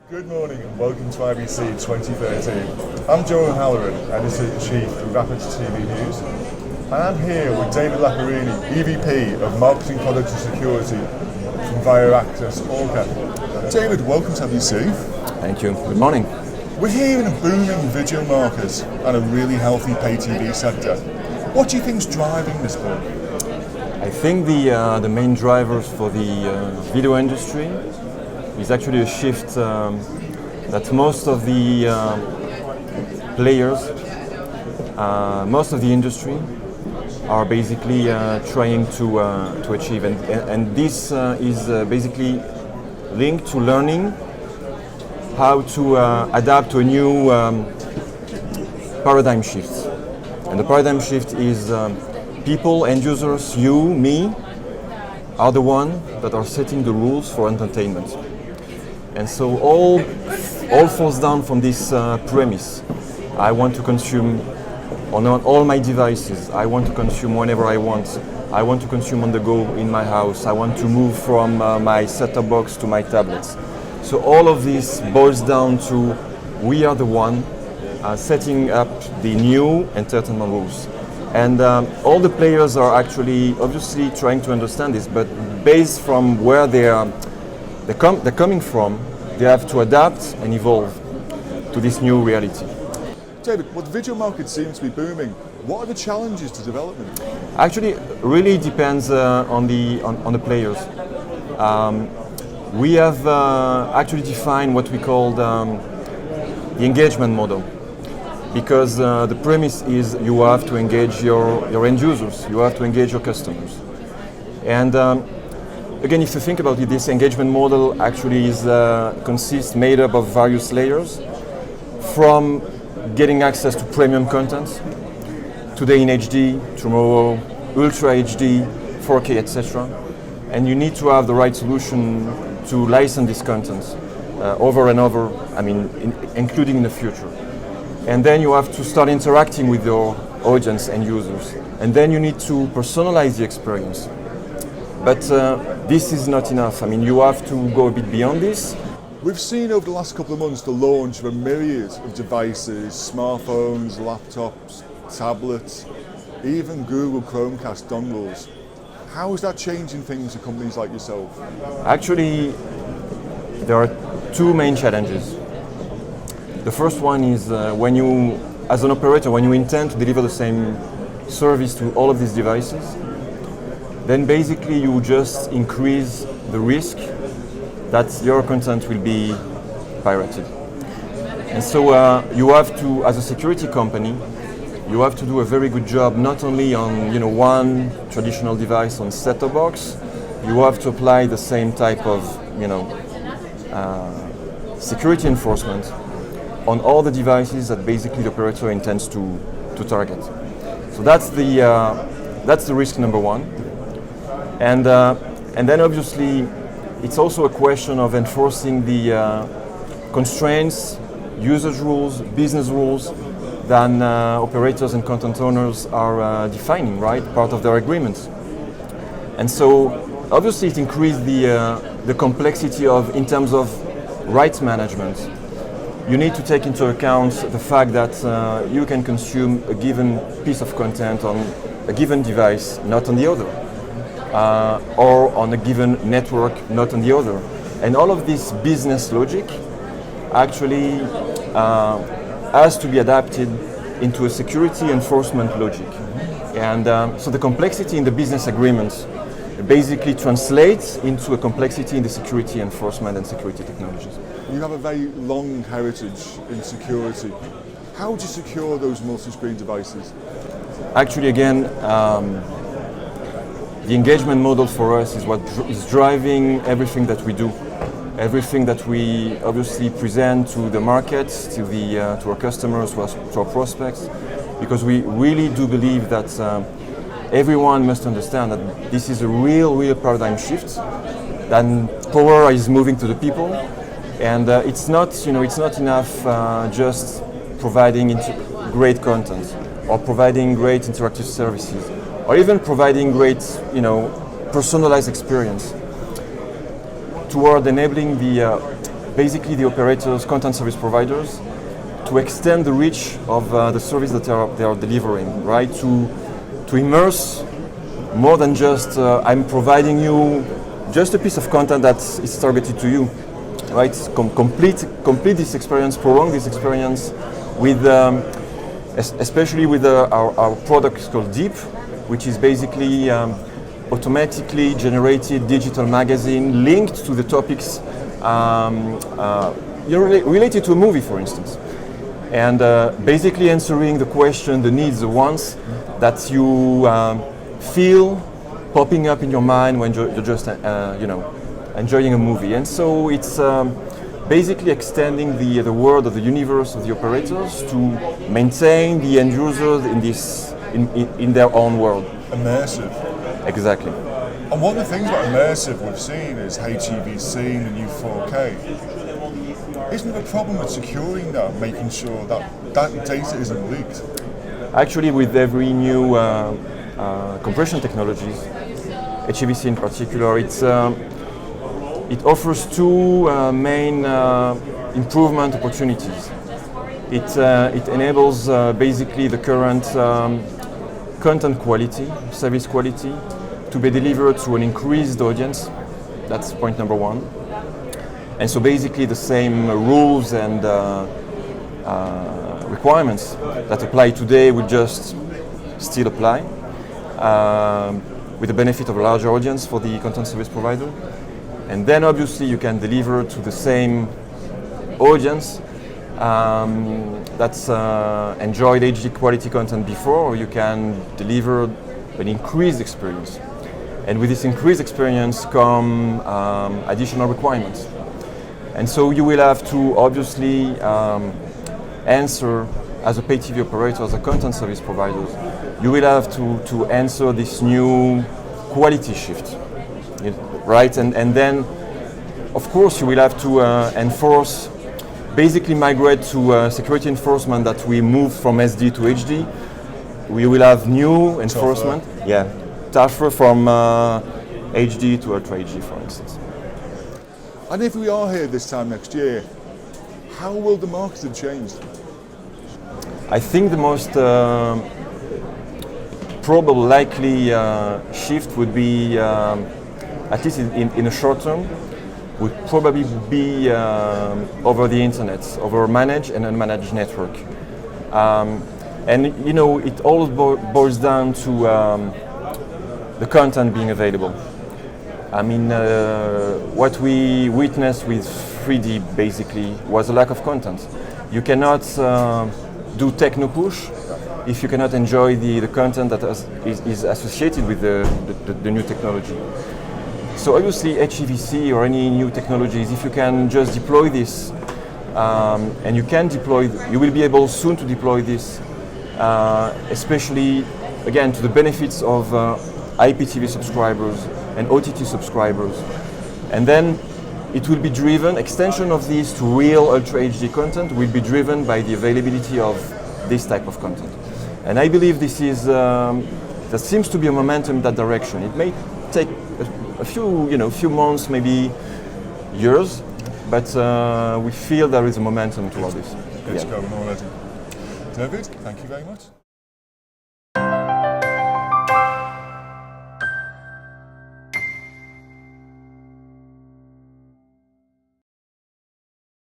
Good morning and welcome to IBC 2013. I'm Joe O'Halloran, Editor-in-Chief of Rapid TV News, and I'm here with David Leporini, EVP of Marketing Products and Security from Viaccess-Orca. David, welcome to IBC. Thank you. Good morning. We're here in a booming video market and a really healthy pay TV sector. What do you think is driving this boom? I think the main drivers for the video industry is actually a shift that most of the players, most of the industry are basically trying to achieve, and this is basically linked to learning how to adapt to a new paradigm shift. And the paradigm shift is people, end users, you, me, are the ones that are setting the rules for entertainment. And so all falls down from this premise. I want to consume on all my devices. I want to consume whenever I want. I want to consume on the go in my house. I want to move from my set-top box to my tablets. So all of this boils down to we are the one setting up the new entertainment rules. And all the players are actually obviously trying to understand this, but based from where they're coming from, they have to adapt and evolve to this new reality. David, well, the video market seems to be booming. What are the challenges to development? Actually, really depends on the players. We have actually defined what we call the engagement model, because the premise is you have to engage your end users, you have to engage your customers. And again, if you think about it, this engagement model actually consists made up of various layers, from getting access to premium content, today in HD, tomorrow Ultra HD, 4K, etc. And you need to have the right solution to license this content over and over, including in the future. And then you have to start interacting with your audience and users. And then you need to personalize the experience. But this is not enough. You have to go a bit beyond this. We've seen over the last couple of months the launch of a myriad of devices, smartphones, laptops, tablets, even Google Chromecast dongles. How is that changing things for companies like yourself? Actually, there are two main challenges. The first one is when you, as an operator, when you intend to deliver the same service to all of these devices, then basically you just increase the risk that your content will be pirated. And so you have to, as a security company, you have to do a very good job not only on one traditional device on set-top box. You have to apply the same type of security enforcement on all the devices that basically the operator intends to target. So that's the risk number one. And then obviously it's also a question of enforcing the constraints, usage rules, business rules that operators and content owners are defining, right? Part of their agreements. And so obviously it increased the complexity in terms of rights management. You need to take into account the fact that you can consume a given piece of content on a given device, not on the other. Or on a given network, not on the other. And all of this business logic actually has to be adapted into a security enforcement logic. And so the complexity in the business agreements basically translates into a complexity in the security enforcement and security technologies. You have a very long heritage in security. How would you secure those multi-screen devices? Actually, again, the engagement model for us is what is driving everything that we do, everything that we obviously present to the markets, to our customers, to our prospects, because we really do believe that everyone must understand that this is a real paradigm shift. Then power is moving to the people, and it's not enough just providing great content or providing great interactive services, or even providing great, personalized experience. Toward enabling basically the operators, content service providers, to extend the reach of the service that they are delivering, right? To immerse more than just I'm providing you just a piece of content that is targeted to you, right? Complete this experience, prolong this experience with, especially with our product called Deep, which is basically automatically generated digital magazine linked to the topics related to a movie, for instance. And basically answering the question, the needs, the wants that you feel popping up in your mind when you're just, enjoying a movie. And so it's basically extending the world of the universe of the operators to maintain the end users in their own world. Immersive. Exactly. And one of the things about immersive we've seen is HEVC and the new 4K. Isn't there a problem with securing that, making sure that that data isn't leaked? Actually, with every new compression technologies, HEVC in particular, it offers two main improvement opportunities. It enables basically the current content quality, service quality, to be delivered to an increased audience. That's point number one. And so basically the same rules and requirements that apply today will just still apply, with the benefit of a larger audience for the content service provider. And then obviously you can deliver to the same audience that's enjoyed HD quality content before, or you can deliver an increased experience. And with this increased experience come additional requirements. And so you will have to obviously answer, as a pay TV operator, as a content service provider, you will have to answer this new quality shift, right? And then, of course, you will have to enforce, basically migrate to security enforcement that we move from SD to HD. We will have new enforcement, tougher from HD to Ultra HD, for instance. And if we are here this time next year, how will the market have changed? I think the most probable likely shift would be, at least in the short term, would probably be over the internet, over managed and unmanaged network. And it all boils down to the content being available. I mean, what we witnessed with 3D basically was a lack of content. You cannot do techno push if you cannot enjoy the content that is associated with the new technology. So obviously HEVC or any new technologies, if you can just deploy this, and you will be able soon to deploy this, especially again to the benefits of IPTV subscribers and OTT subscribers. And then it will be driven, extension of this to real Ultra HD content will be driven by the availability of this type of content. And I believe this is, there seems to be a momentum in that direction. It may take a few months, maybe years, but we feel there is a momentum toward this. It's going already. David, thank you very much.